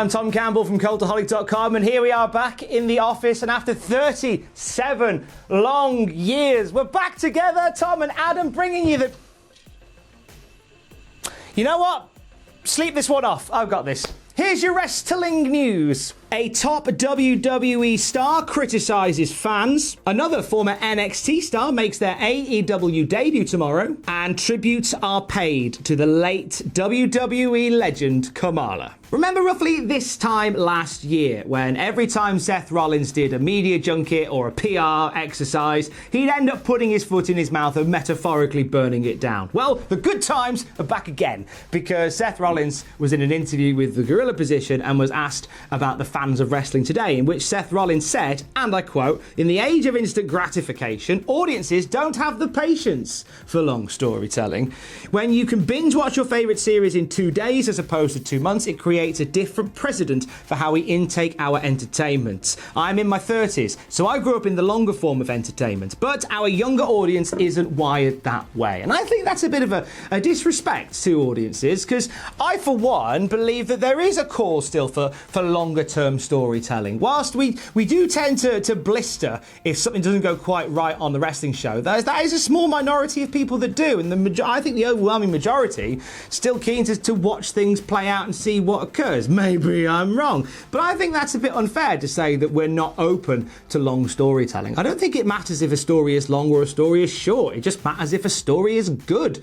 I'm Tom Campbell from Cultaholic.com, and here we are back in the office, and after 37 long years, we're back together, Tom and Adam, bringing you the... You know what? Sleep this one off. I've got this. Here's your wrestling news. A top WWE star criticises fans. Another former NXT star makes their AEW debut tomorrow. And tributes are paid to the late WWE legend Kamala. Remember roughly this time last year when every time Seth Rollins did a media junket or a PR exercise, he'd end up putting his foot in his mouth and metaphorically burning it down. Well, the good times are back again because Seth Rollins was in an interview with the Gorilla Position and was asked about the fans of wrestling today, in which Seth Rollins said, and I quote, "In the age of instant gratification, audiences don't have the patience for long storytelling. When you can binge watch your favourite series in 2 days as opposed to 2 months, it creates a different precedent for how we intake our entertainment. I'm in my 30s, so I grew up in the longer form of entertainment, but our younger audience isn't wired that way." And I think that's a bit of a disrespect to audiences, because I, for one, believe that there is a call still for longer term storytelling. Whilst we do tend to blister if something doesn't go quite right on the wrestling show, that is a small minority of people that do, and I think the overwhelming majority still keen to watch things play out and see what occurs. Maybe I'm wrong, but I think that's a bit unfair to say that we're not open to long storytelling. I don't think it matters if a story is long or a story is short. It just matters if a story is good.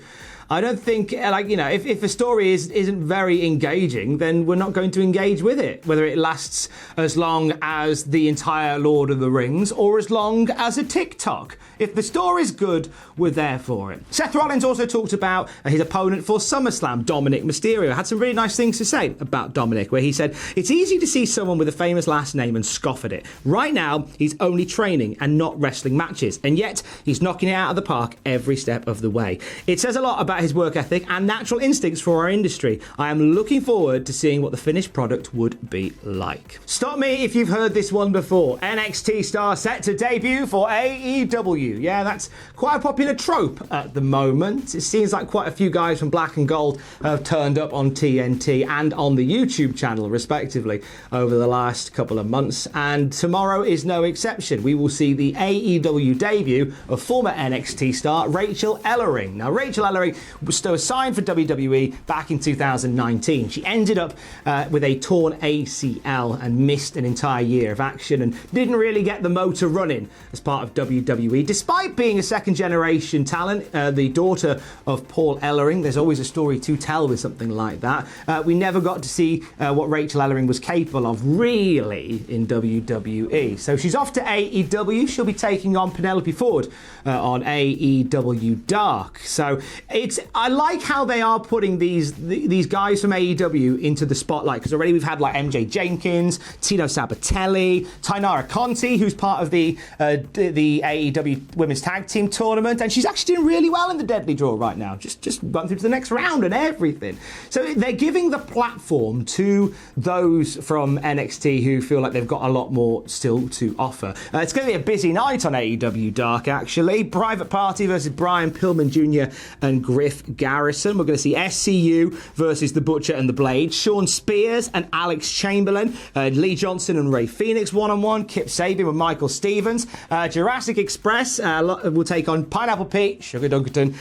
I don't think, if a story isn't very engaging, then we're not going to engage with it, whether it lasts as long as the entire Lord of the Rings or as long as a TikTok. If the story's good, we're there for it. Seth Rollins also talked about his opponent for SummerSlam, Dominic Mysterio. Had some really nice things to say about Dominic, where he said, "It's easy to see someone with a famous last name and scoff at it. Right now, he's only training and not wrestling matches, and yet he's knocking it out of the park every step of the way. It says a lot about his work ethic and natural instincts for our industry. I am looking forward to seeing what the finished product would be like." Stop me if you've heard this one before. NXT star set to debut for AEW. Yeah, that's quite a popular trope at the moment. It seems like quite a few guys from Black and Gold have turned up on TNT and on the YouTube channel, respectively, over the last couple of months. And tomorrow is no exception. We will see the AEW debut of former NXT star Rachel Ellering. Now, Rachel Ellering was signed for WWE back in 2019. She ended up with a torn ACL and missed an entire year of action and didn't really get the motor running as part of WWE. Despite being a second-generation talent, the daughter of Paul Ellering, there's always a story to tell with something like that. We never got to see what Rachel Ellering was capable of, really, in WWE. So she's off to AEW. She'll be taking on Penelope Ford on AEW Dark. So I like how they are putting these guys from AEW into the spotlight, because already we've had like MJ Jenkins, Tino Sabatelli, Tainara Conti, who's part of the AEW Women's Tag Team Tournament, and she's actually doing really well in the Deadly Draw right now. Just went through to the next round and everything. So they're giving the platform to those from NXT who feel like they've got a lot more still to offer. It's going to be a busy night on AEW Dark, actually. Private Party versus Brian Pillman Jr. and Griff Garrison. We're going to see SCU versus The Butcher and the Blade. Sean Spears and Alex Chamberlain. Lee Johnson and Ray Phoenix one-on-one. Kip Sabian with Michael Stevens. Jurassic Express will take on Pineapple Pete, Sugar Dunkerton,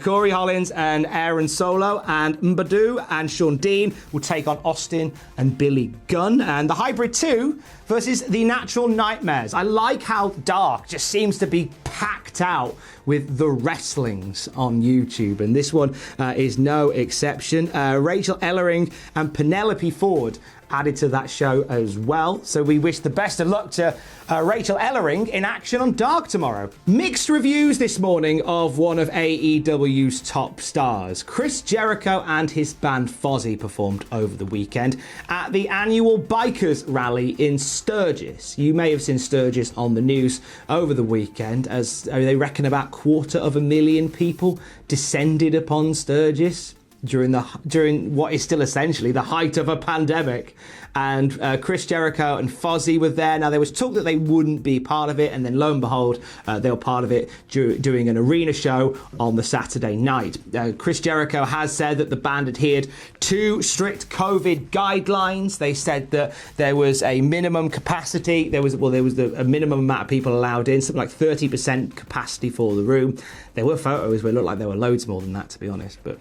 Corey Hollins and Aaron Solo, and Mbadu and Sean Dean will take on Austin and Billy Gunn. And the Hybrid 2 versus the Natural Nightmares. I like how Dark just seems to be packed out with the wrestlings on YouTube, and this one is no exception. Rachel Ellering and Penelope Ford added to that show as well. So we wish the best of luck to Rachel Ellering in action on Dark tomorrow. Mixed reviews this morning of one of AEW's top stars. Chris Jericho and his band Fozzy performed over the weekend at the annual Bikers Rally in Sturgis. You may have seen Sturgis on the news over the weekend, as they reckon about 250,000 people descended upon Sturgis during what is still essentially the height of a pandemic. and Chris Jericho and Fozzy were there. Now, there was talk that they wouldn't be part of it, and then lo and behold, they were part of it doing an arena show on the Saturday night. Chris Jericho has said that the band adhered to strict COVID guidelines. They said that there was a minimum capacity. There was a minimum amount of people allowed in, something like 30% capacity for the room. There were photos where it looked like there were loads more than that, to be honest, but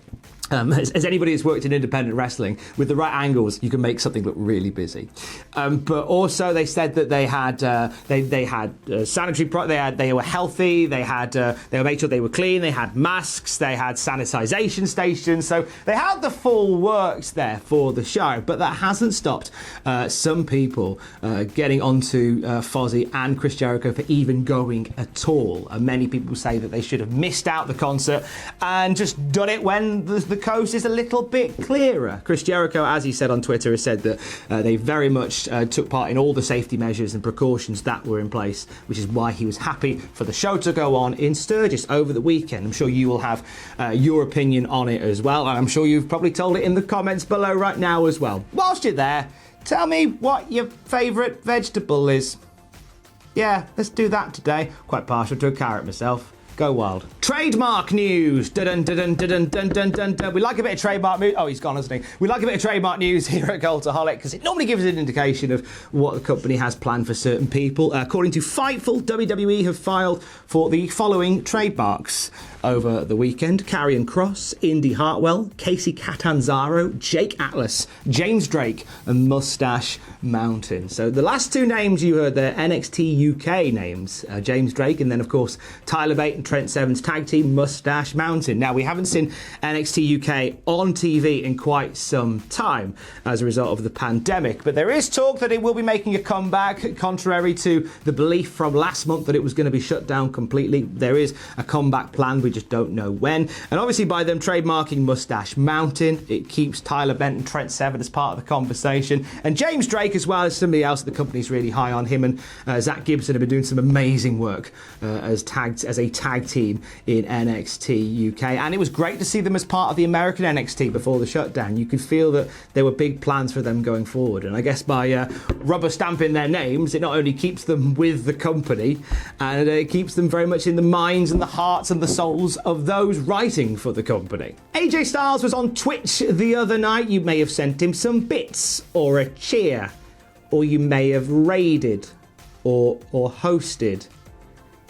as anybody who's worked in independent wrestling, with the right angles, you can make something look really busy. But also, they said that they had sanitary. They were healthy. They made sure they were clean. They had masks. They had sanitization stations. So they had the full works there for the show. But that hasn't stopped some people getting onto Fozzy and Chris Jericho for even going at all. Many people say that they should have missed out the concert and just done it when the coast is a little bit clearer. Chris Jericho, as he said on Twitter, has said that they very much took part in all the safety measures and precautions that were in place, which is why he was happy for the show to go on in Sturgis over the weekend. I'm sure you will have your opinion on it as well, and I'm sure you've probably told it in the comments below right now as well. Whilst you're there, tell me what your favourite vegetable is. Yeah, let's do that today. Quite partial to a carrot myself. Go wild. Trademark news. Dun, dun, dun, dun, dun, dun, dun, dun. We like a bit of trademark news. Oh, he's gone, hasn't he? We like a bit of trademark news here at Cultaholic because it normally gives us an indication of what the company has planned for certain people. According to Fightful, WWE have filed for the following trademarks over the weekend: Karrion Kross, Indy Hartwell, Casey Catanzaro, Jake Atlas, James Drake, and Mustache Mountain. So the last two names you heard there, NXT UK names, James Drake, and then of course Tyler Bate and Trent Seven's tag team, Mustache Mountain. Now, we haven't seen NXT UK on TV in quite some time as a result of the pandemic, but there is talk that it will be making a comeback, contrary to the belief from last month that it was going to be shut down completely. There is a comeback plan, we just don't know when. And obviously by them trademarking Mustache Mountain, it keeps Tyler Bate and Trent Seven as part of the conversation. And James Drake as well as somebody else that the company's really high on. Him and Zach Gibson have been doing some amazing work as a tag team in NXT UK, and it was great to see them as part of the American NXT before the shutdown. You could feel that there were big plans for them going forward, and I guess by rubber stamping their names, it not only keeps them with the company, and it keeps them very much in the minds and the hearts and the souls of those writing for the company. AJ Styles was on Twitch the other night. You may have sent him some bits or a cheer, or you may have raided or hosted.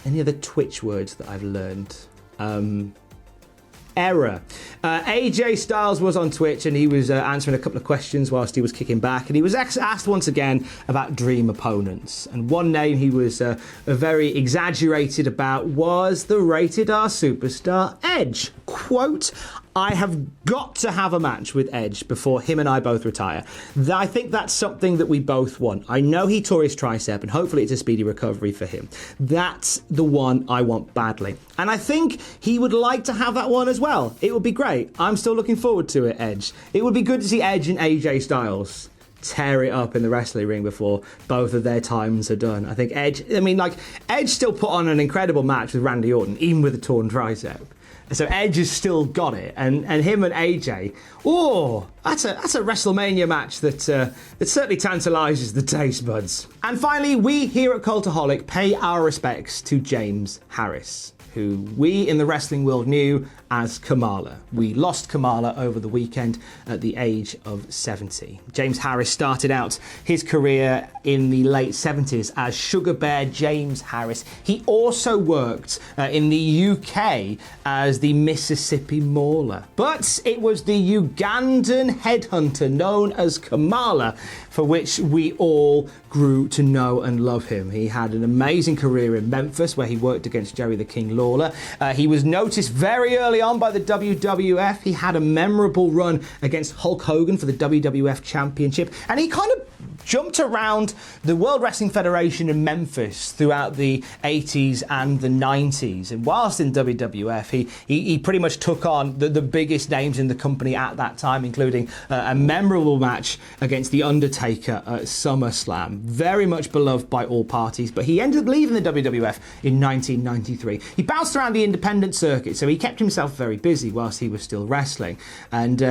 Any other Twitch words that I've learned? Error. AJ Styles was on Twitch and he was answering a couple of questions whilst he was kicking back, and he was asked once again about dream opponents, and one name he was very exaggerated about was the Rated R superstar Edge. Quote, "I have got to have a match with Edge before him and I both retire. I think that's something that we both want. I know he tore his tricep and hopefully it's a speedy recovery for him. That's the one I want badly. And I think he would like to have that one as well. It would be great. I'm still looking forward to it, Edge. It would be good to see Edge and AJ Styles tear it up in the wrestling ring before both of their times are done. I think Edge still put on an incredible match with Randy Orton, even with a torn tricep. So Edge has still got it, and him and AJ, that's a WrestleMania match that certainly tantalises the taste buds. And finally, we here at Cultaholic pay our respects to James Harris, who we in the wrestling world knew as Kamala. We lost Kamala over the weekend at the age of 70. James Harris started out his career in the late 70s as Sugar Bear James Harris. He also worked in the UK as the Mississippi Mauler. But it was the Ugandan headhunter known as Kamala for which we all grew to know and love him. He had an amazing career in Memphis where he worked against Jerry the King Lawler. He was noticed very early on by the WWF. He had a memorable run against Hulk Hogan for the WWF Championship, and he kind of jumped around the World Wrestling Federation in Memphis throughout the 80s and the 90s. And whilst in WWF, he pretty much took on the biggest names in the company at that time, including a memorable match against The Undertaker at SummerSlam. Very much beloved by all parties, but he ended up leaving the WWF in 1993. He bounced around the independent circuit, so he kept himself very busy whilst he was still wrestling, and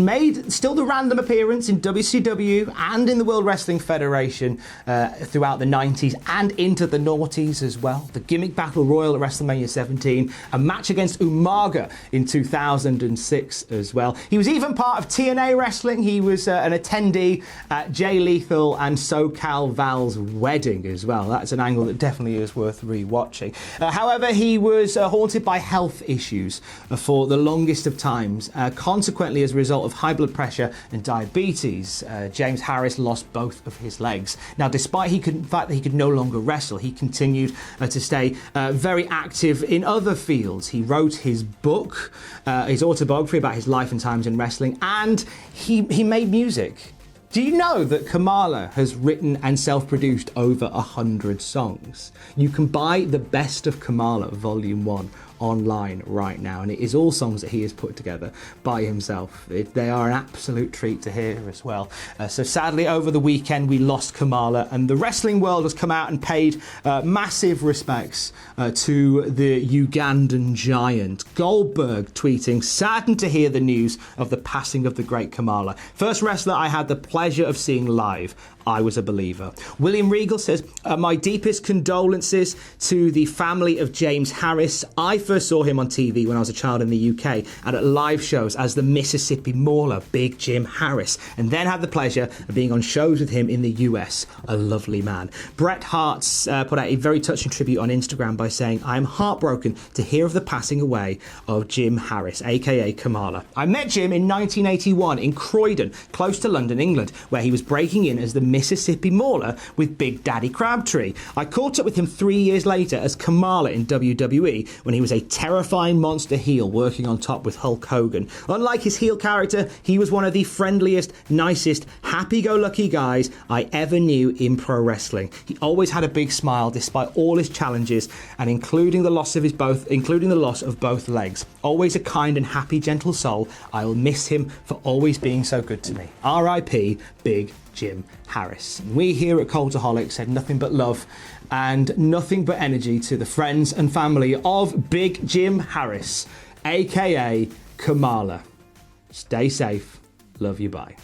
made still the random appearance in WCW and in the World Wrestling Federation throughout the 90s and into the noughties as well. The Gimmick Battle Royal at WrestleMania 17, a match against Umaga in 2006 as well. He was even part of TNA Wrestling. He was an attendee at Jay Lethal and SoCal Val's wedding as well. That's an angle that definitely is worth rewatching. However, he was haunted by health issues for the longest of times. Consequently, as a result of high blood pressure and diabetes, James Harris lost both of his legs. Now, despite the fact that he could no longer wrestle, he continued to stay very active in other fields. He wrote his book, his autobiography about his life and times in wrestling, and he made music. Do you know that Kamala has written and self-produced over 100 songs? You can buy The Best of Kamala Volume 1 online right now, and it is all songs that he has put together by himself. They are an absolute treat to hear as well. So sadly, over the weekend we lost Kamala, and the wrestling world has come out and paid massive respects to the Ugandan giant. Goldberg tweeting, "Saddened to hear the news of the passing of the great Kamala. First wrestler I had the pleasure of seeing live. I was a believer." William Regal says, "My deepest condolences to the family of James Harris. I first saw him on TV when I was a child in the UK and at live shows as the Mississippi Mauler, Big Jim Harris, and then had the pleasure of being on shows with him in the US. A lovely man." Bret Hart's put out a very touching tribute on Instagram by saying, "I am heartbroken to hear of the passing away of Jim Harris, aka Kamala. I met Jim in 1981 in Croydon, close to London, England, where he was breaking in as the Mississippi Mauler with Big Daddy Crabtree. I caught up with him 3 years later as Kamala in WWE when he was a terrifying monster heel working on top with Hulk Hogan. Unlike his heel character, he was one of the friendliest, nicest, happy-go-lucky guys I ever knew in pro wrestling. He always had a big smile despite all his challenges, and including the loss of both legs. Always a kind and happy, gentle soul. I'll miss him for always being so good to me. R.I.P. Big Jim Harris." And we here at Cultaholic said nothing but love and nothing but energy to the friends and family of Big Jim Harris, aka Kamala. Stay safe. Love you. Bye.